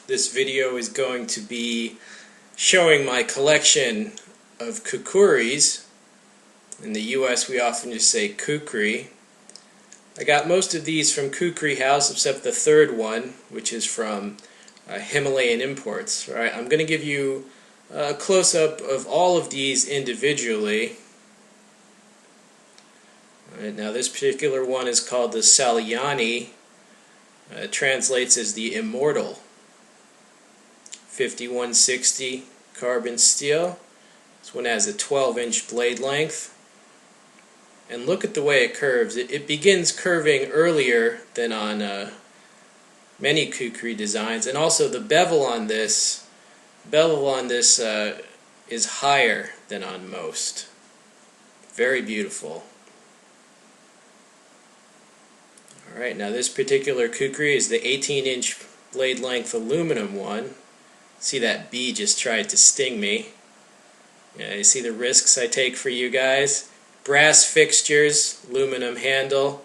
This video is going to be showing my collection of Kukuris. In the US we often just say Kukri. I got most of these from Kukri House except the third one, which is from Himalayan Imports. All right, I'm going to give you a close-up of all of these individually. All right, now this particular one is called the Salyani. It translates as the Immortal. 5160 carbon steel. This one has a 12-inch blade length. And look at the way it curves. It begins curving earlier than on many Kukri designs, and also the bevel on this is higher than on most. Very beautiful. Alright, now this particular Kukri is the 18-inch blade length aluminum one. See that bee just tried to sting me. Yeah, you see the risks I take for you guys. Brass fixtures, aluminum handle.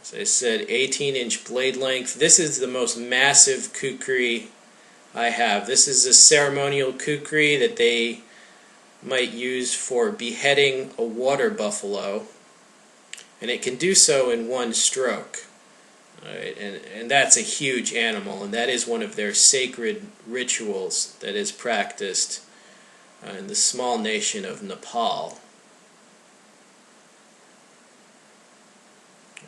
As I said, 18-inch blade length. This is the most massive Kukri I have. This is a ceremonial Kukri that they might use for beheading a water buffalo. And it can do so in one stroke. Right, and that's a huge animal, and that is one of their sacred rituals that is practiced in the small nation of Nepal.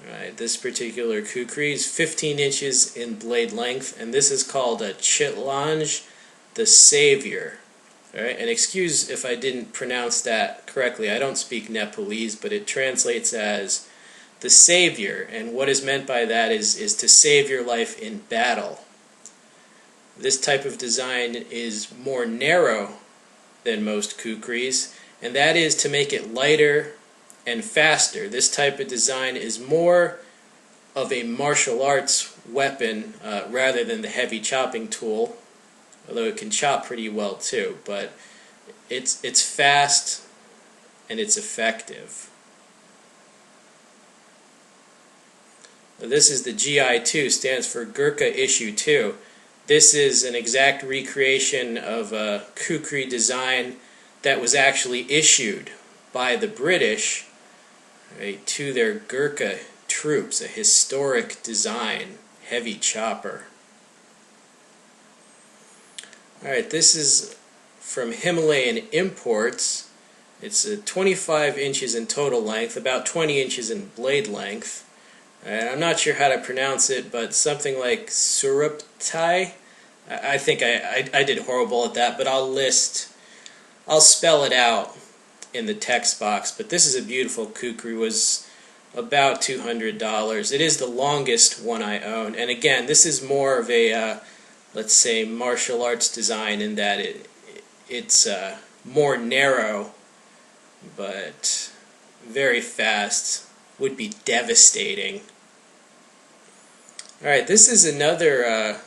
Alright, this particular Kukri is 15 inches in blade length, and this is called a Chitlange the Savior. Alright, and excuse if I didn't pronounce that correctly. I don't speak Nepalese, but it translates as the Savior, and what is meant by that is to save your life in battle. This type of design is more narrow than most Kukris, and that is to make it lighter and faster. This type of design is more of a martial arts weapon rather than the heavy chopping tool, although it can chop pretty well too, but it's fast and it's effective. This is the GI2, stands for Ghurka Issue 2. This is an exact recreation of a Kukri design that was actually issued by the British, right, to their Ghurkha troops, a historic design, heavy chopper. Alright, this is from Himalayan Imports. It's 25 inches in total length, about 20 inches in blade length. And I'm not sure how to pronounce it, but something like Sirupati. I think I did horrible at that, but I'll spell it out in the text box. But this is a beautiful Kukri, was about $200. It is the longest one I own, and again, this is more of a let's say martial arts design in that it's more narrow, but very fast. Would be devastating. Alright, this is another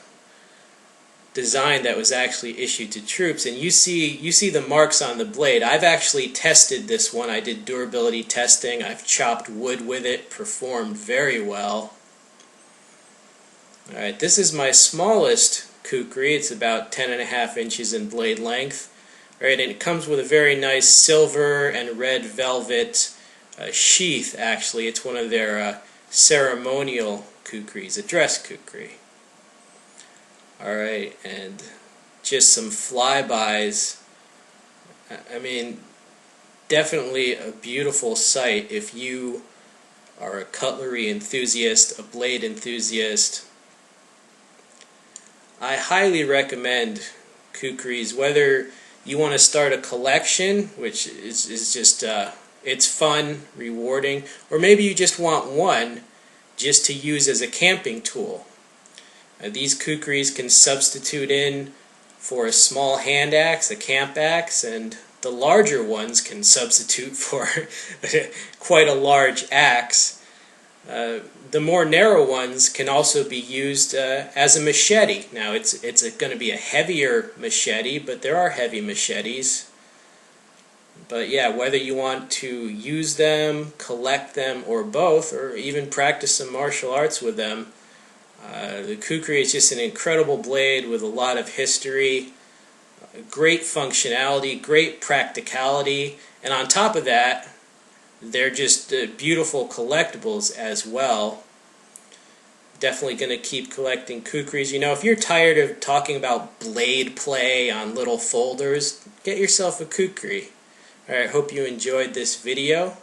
design that was actually issued to troops, and you see the marks on the blade. I've actually tested this one. I did durability testing. I've chopped wood with it, performed very well. Alright, this is my smallest Kukri. It's about 10.5 inches in blade length. Alright, and it comes with a very nice silver and red velvet sheath. Actually, it's one of their ceremonial Kukris, a dress Kukri. Alright, and just some flybys. I mean, definitely a beautiful sight if you are a cutlery enthusiast, a blade enthusiast. I highly recommend Kukris, whether you want to start a collection, which is just it's fun, rewarding, or maybe you just want one just to use as a camping tool. These Kukris can substitute in for a small hand axe, a camp axe, and the larger ones can substitute for quite a large axe. The more narrow ones can also be used as a machete. Now it's going to be a heavier machete, but there are heavy machetes. But yeah, whether you want to use them, collect them, or both, or even practice some martial arts with them, The Kukri is just an incredible blade with a lot of history, great functionality, great practicality, and on top of that, they're just beautiful collectibles as well. Definitely going to keep collecting Kukris. You know, if you're tired of talking about blade play on little folders, get yourself a Kukri. Alright, hope you enjoyed this video.